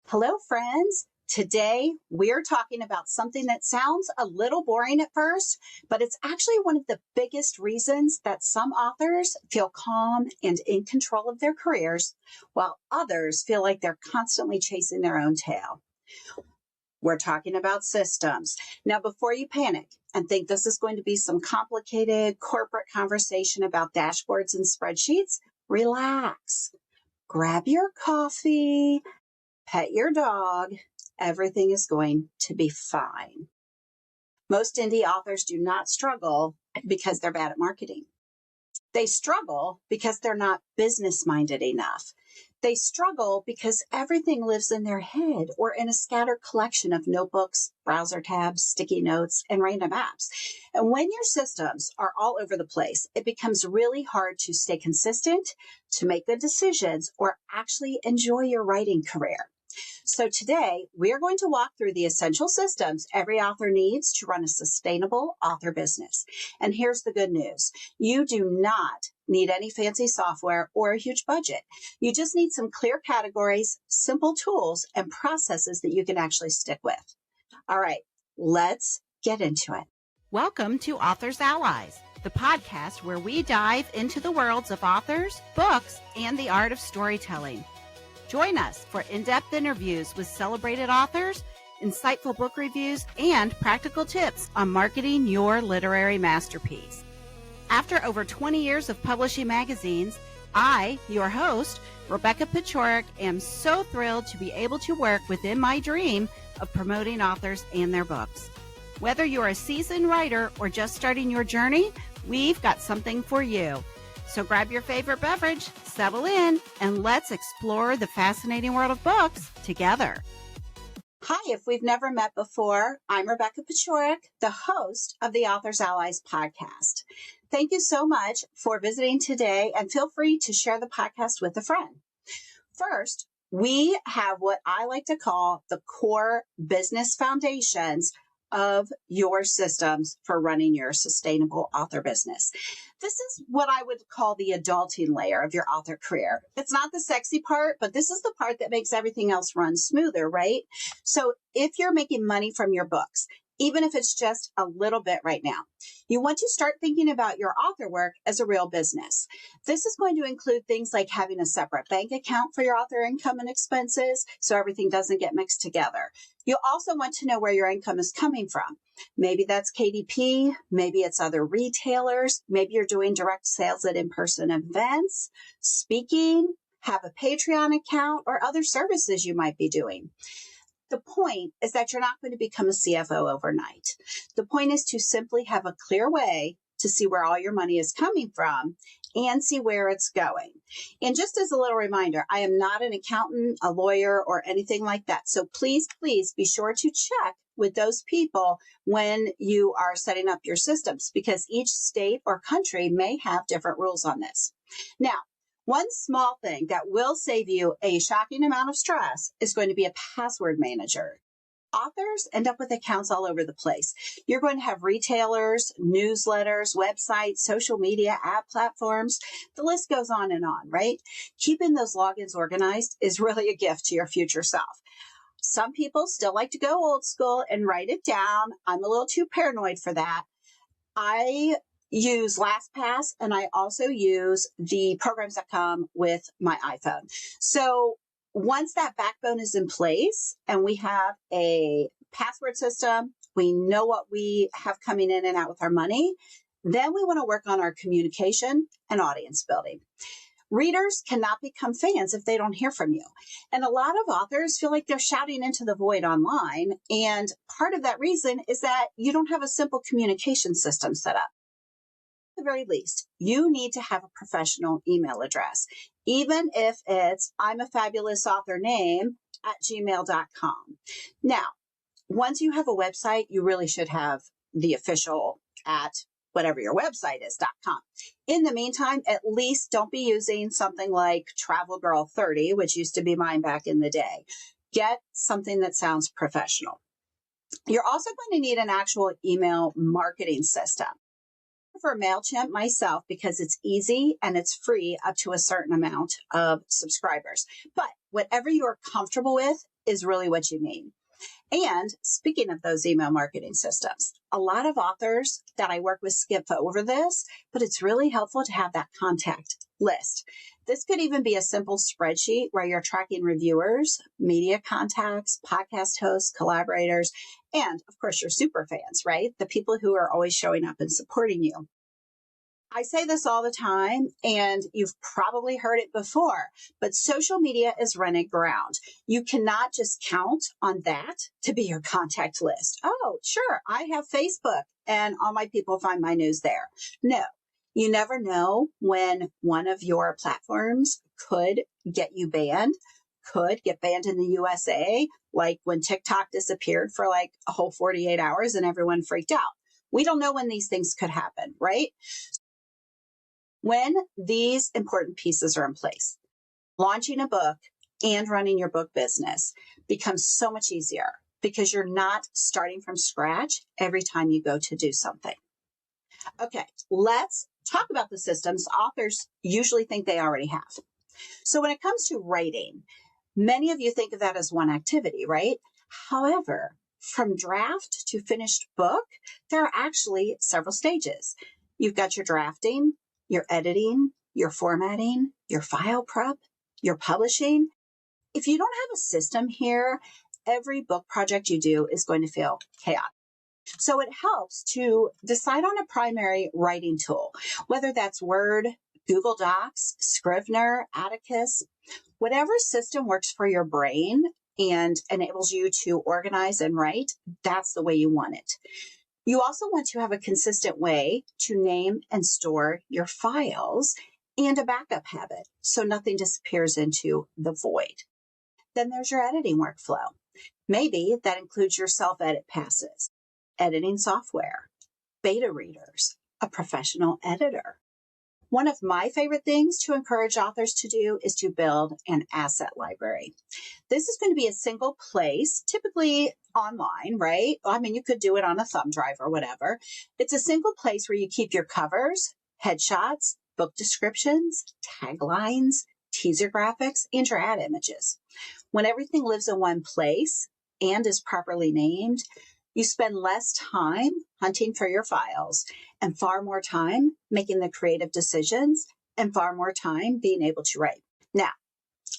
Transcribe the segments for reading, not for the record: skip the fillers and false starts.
Hello, friends. Today, we're talking about something that sounds a little boring at first, but it's actually one of the biggest reasons that some authors feel calm and in control of their careers, while others feel like they're constantly chasing their own tail. We're talking about systems. Now, before you panic and think this is going to be some complicated corporate conversation about dashboards and spreadsheets, relax. Grab your coffee, pet your dog, everything is going to be fine. Most indie authors do not struggle because they're bad at marketing. They struggle because they're not business-minded enough. They struggle because everything lives in their head or in a scattered collection of notebooks, browser tabs, sticky notes, and random apps. And when your systems are all over the place, it becomes really hard to stay consistent, to make good decisions, or actually enjoy your writing career. So today, we're going to walk through the essential systems every author needs to run a sustainable author business. And here's the good news. You do not need any fancy software or a huge budget. You just need some clear categories, simple tools, and processes that you can actually stick with. All right, let's get into it. Welcome to Authors Allies, the podcast where we dive into the worlds of authors, books, and the art of storytelling. Join us for in-depth interviews with celebrated authors, insightful book reviews, and practical tips on marketing your literary masterpiece. After over 20 years of publishing magazines, I, your host, Rebecca Pachorik, am so thrilled to be able to work within my dream of promoting authors and their books. Whether you're a seasoned writer or just starting your journey, we've got something for you. So grab your favorite beverage, settle in, and let's explore the fascinating world of books together. Hi, if we've never met before, I'm Rebecca Pachorik, the host of the Authors Allies podcast. Thank you so much for visiting today, and feel free to share the podcast with a friend. First, we have what I like to call the core business foundations of your systems for running your sustainable author business. This is what I would call the adulting layer of your author career. It's not the sexy part, but this is the part that makes everything else run smoother, right? So if you're making money from your books, even if it's just a little bit right now, you want to start thinking about your author work as a real business. This is going to include things like having a separate bank account for your author income and expenses so everything doesn't get mixed together. You'll also want to know where your income is coming from. Maybe that's KDP, maybe it's other retailers, maybe you're doing direct sales at in-person events, speaking, have a Patreon account, or other services you might be doing. The point is that you're not going to become a CFO overnight. The point is to simply have a clear way to see where all your money is coming from and see where it's going. And just as a little reminder, I am not an accountant, a lawyer, or anything like that. So please be sure to check with those people when you are setting up your systems, because each state or country may have different rules on this. Now, one small thing that will save you a shocking amount of stress is going to be a password manager. Authors end up with accounts all over the place. You're going to have retailers, newsletters, websites, social media, app platforms. The list goes on, right? Keeping those logins organized is really a gift to your future self. Some people still like to go old school and write it down. I'm a little too paranoid for that. I use LastPass, and I also use the programs that come with my iPhone. So once that backbone is in place and we have a password system, we know what we have coming in and out with our money, then we want to work on our communication and audience building. Readers cannot become fans if they don't hear from you. And a lot of authors feel like they're shouting into the void online. And part of that reason is that you don't have a simple communication system set up. At the very least, you need to have a professional email address, even if it's I'm a fabulous author name at gmail.com. Now, once you have a website, you really should have the official at whatever your website is.com. In the meantime, at least don't be using something like Travel Girl 30, which used to be mine back in the day. Get something that sounds professional. You're also going to need an actual email marketing system. For MailChimp myself because it's easy and it's free up to a certain amount of subscribers. But whatever you're comfortable with, is really what you need. And speaking of those email marketing systems, a lot of authors that I work with skip over this, but it's really helpful to have that contact list. This could even be a simple spreadsheet where you're tracking reviewers, media contacts, podcast hosts, collaborators, and of course your super fans, right? The people who are always showing up and supporting you. I say this all the time, and you've probably heard it before, but social media is running ground. You cannot just count on that to be your contact list. Oh, sure, I have Facebook and all my people find my news there. No, you never know when one of your platforms could get you banned, could get banned in the USA, like when TikTok disappeared for like a whole 48 hours and everyone freaked out. We don't know when these things could happen, right? When these important pieces are in place, launching a book and running your book business becomes so much easier because you're not starting from scratch every time you go to do something. Okay, let's talk about the systems authors usually think they already have. So when it comes to writing, many of you think of that as one activity, right? However, from draft to finished book, there are actually several stages. You've got your drafting, your editing, your formatting, your file prep, your publishing. If you don't have a system here, every book project you do is going to feel chaotic. So it helps to decide on a primary writing tool, whether that's Word, Google Docs, Scrivener, Atticus, whatever system works for your brain and enables you to organize and write, that's the way you want it. You also want to have a consistent way to name and store your files and a backup habit so nothing disappears into the void. Then there's your editing workflow. Maybe that includes your self-edit passes, editing software, beta readers, a professional editor. One of my favorite things to encourage authors to do is to build an asset library. This is going to be a single place, typically online, right? I mean, you could do it on a thumb drive or whatever. It's a single place where you keep your covers, headshots, book descriptions, taglines, teaser graphics, and your ad images. When everything lives in one place and is properly named, you spend less time hunting for your files and far more time making the creative decisions and far more time being able to write. Now,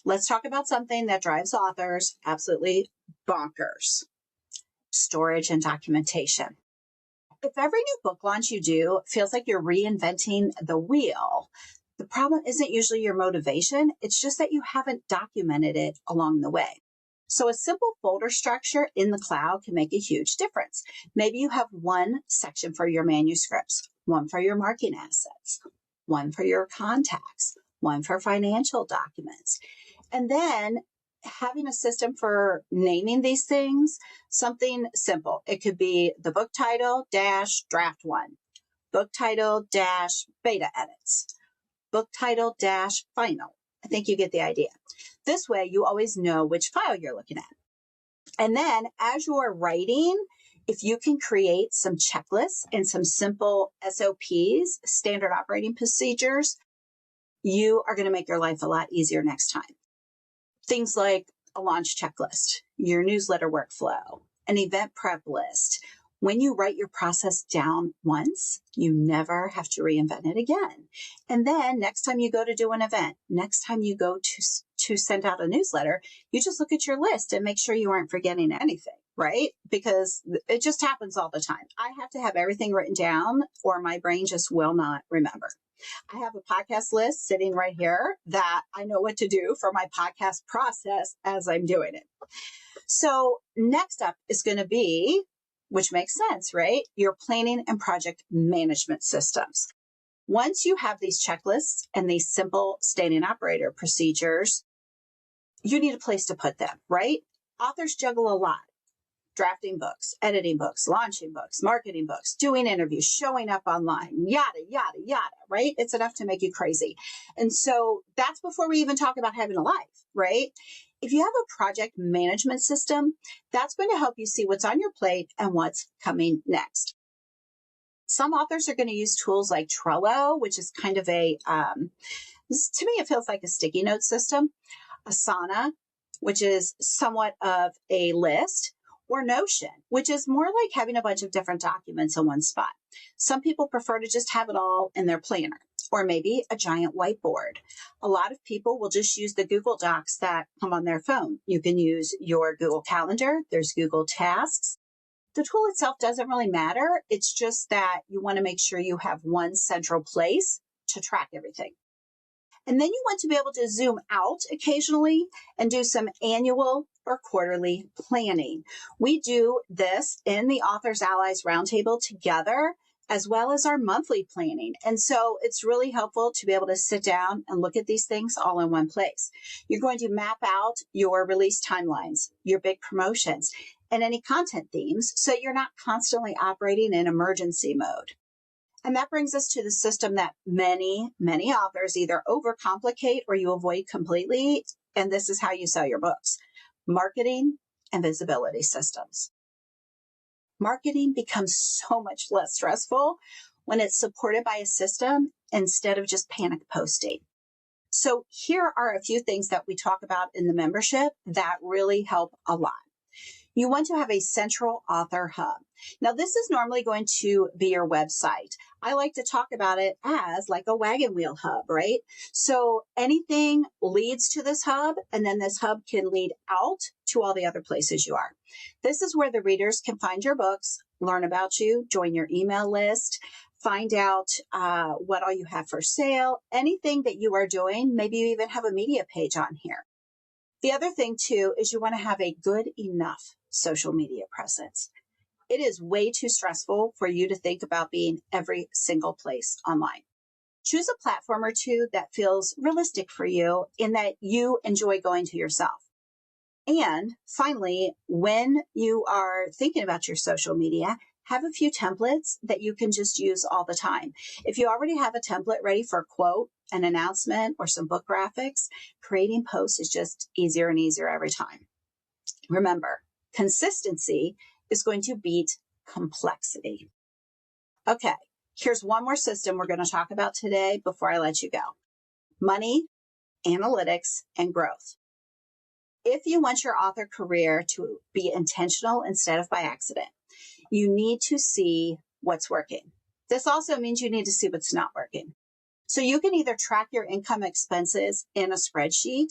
let's talk about something that drives authors absolutely bonkers: storage and documentation. If every new book launch you do feels like you're reinventing the wheel, the problem isn't usually your motivation. It's just that you haven't documented it along the way. So a simple folder structure in the cloud can make a huge difference. Maybe you have one section for your manuscripts, one for your marketing assets, one for your contacts, one for financial documents. And then having a system for naming these things, something simple. It could be the book title - draft one, book title - beta edits, book title - final. I think you get the idea. This way, you always know which file you're looking at. And then as you're writing, if you can create some checklists and some simple SOPs, standard operating procedures, you are going to make your life a lot easier next time. Things like a launch checklist, your newsletter workflow, an event prep list. When you write your process down once, you never have to reinvent it again. And then next time you go to do an event, next time you go to send out a newsletter, you just look at your list and make sure you aren't forgetting anything, right? Because it just happens all the time. I have to have everything written down or my brain just will not remember. I have a podcast list sitting right here that I know what to do for my podcast process as I'm doing it. So next up is going to be, which makes sense, right? Your planning and project management systems. Once you have these checklists and these simple standing operator procedures, you need a place to put them, right? Authors juggle a lot. Drafting books, editing books, launching books, marketing books, doing interviews, showing up online, yada, yada, yada, right? It's enough to make you crazy. And so that's before we even talk about having a life, right? If you have a project management system, that's going to help you see what's on your plate and what's coming next. Some authors are going to use tools like Trello, which is kind of to me, it feels like a sticky note system. Asana, which is somewhat of a list, or Notion, which is more like having a bunch of different documents in one spot. Some people prefer to just have it all in their planner, or maybe a giant whiteboard. A lot of people will just use the Google Docs that come on their phone. You can use your Google Calendar. There's Google Tasks. The tool itself doesn't really matter. It's just that you want to make sure you have one central place to track everything. And then you want to be able to zoom out occasionally and do some annual or quarterly planning. We do this in the Authors Allies Roundtable together, as well as our monthly planning. And so it's really helpful to be able to sit down and look at these things all in one place. You're going to map out your release timelines, your big promotions, and any content themes, so you're not constantly operating in emergency mode. And that brings us to the system that many, many authors either overcomplicate or you avoid completely. And this is how you sell your books: marketing and visibility systems. Marketing becomes so much less stressful when it's supported by a system instead of just panic posting. So here are a few things that we talk about in the membership that really help a lot. You want to have a central author hub. Now, this is normally going to be your website. I like to talk about it as like a wagon wheel hub, right? So anything leads to this hub, and then this hub can lead out to all the other places you are. This is where the readers can find your books, learn about you, join your email list, find out what all you have for sale, anything that you are doing. Maybe you even have a media page on here. The other thing too is you want to have a good enough social media presence. It is way too stressful for you to think about being every single place online. Choose a platform or two that feels realistic for you in that you enjoy going to yourself. And finally, when you are thinking about your social media, have a few templates that you can just use all the time. If you already have a template ready for a quote, an announcement, or some book graphics, creating posts is just easier and easier every time. Remember, consistency is going to beat complexity. Okay, here's one more system we're going to talk about today before I let you go: money, analytics, and growth. If you want your author career to be intentional instead of by accident, you need to see what's working. This also means you need to see what's not working. So you can either track your income expenses in a spreadsheet,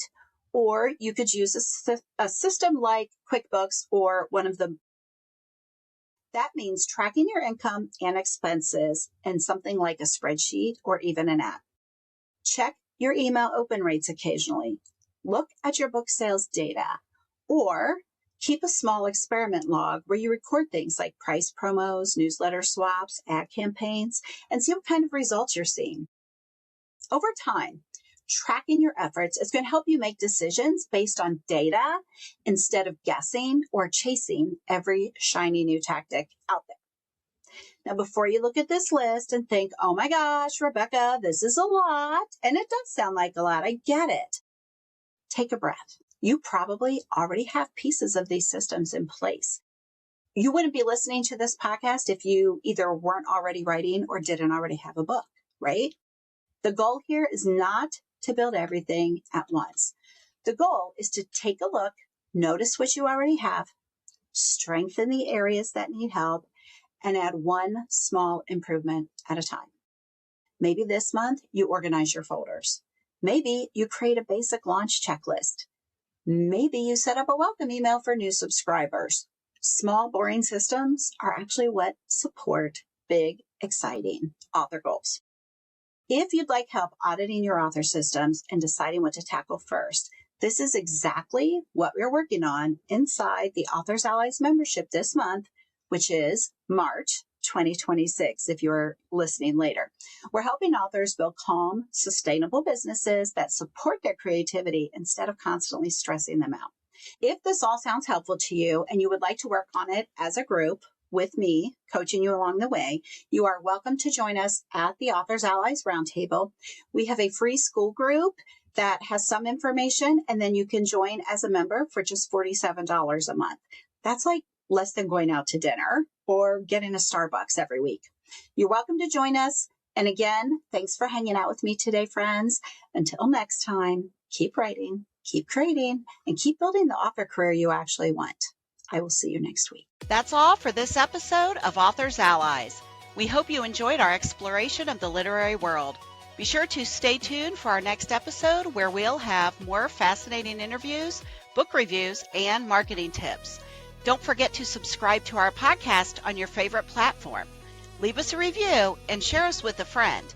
or you could use a system like QuickBooks or one of the. That means tracking your income and expenses in something like a spreadsheet or even an app. Check your email open rates occasionally. Look at your book sales data, or keep a small experiment log where you record things like price promos, newsletter swaps, ad campaigns, and see what kind of results you're seeing. Over time, tracking your efforts is going to help you make decisions based on data instead of guessing or chasing every shiny new tactic out there. Now, before you look at this list and think, oh my gosh, Rebecca, this is a lot, and it does sound like a lot, I get it. Take a breath. You probably already have pieces of these systems in place. You wouldn't be listening to this podcast if you either weren't already writing or didn't already have a book, right? The goal here is not to build everything at once. The goal is to take a look, notice what you already have, strengthen the areas that need help, and add one small improvement at a time. Maybe this month you organize your folders. Maybe you create a basic launch checklist. Maybe you set up a welcome email for new subscribers. Small, boring systems are actually what support big, exciting author goals. If you'd like help auditing your author systems and deciding what to tackle first, this is exactly what we're working on inside the Authors Allies membership this month, which is March 2026, if you're listening later. We're helping authors build calm, sustainable businesses that support their creativity instead of constantly stressing them out. If this all sounds helpful to you and you would like to work on it as a group with me, coaching you along the way, you are welcome to join us at the Authors Allies Roundtable. We have a free school group that has some information, and then you can join as a member for just $47 a month. That's like less than going out to dinner or getting a Starbucks every week. You're welcome to join us. And again, thanks for hanging out with me today, friends. Until next time, keep writing, keep creating, and keep building the author career you actually want. I will see you next week. That's all for this episode of Authors Allies. We hope you enjoyed our exploration of the literary world. Be sure to stay tuned for our next episode where we'll have more fascinating interviews, book reviews, and marketing tips. Don't forget to subscribe to our podcast on your favorite platform. Leave us a review and share us with a friend.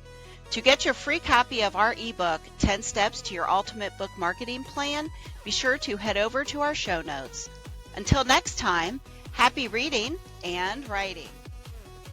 To get your free copy of our ebook, 10 Steps to Your Ultimate Book Marketing Plan, be sure to head over to our show notes. Until next time, happy reading and writing.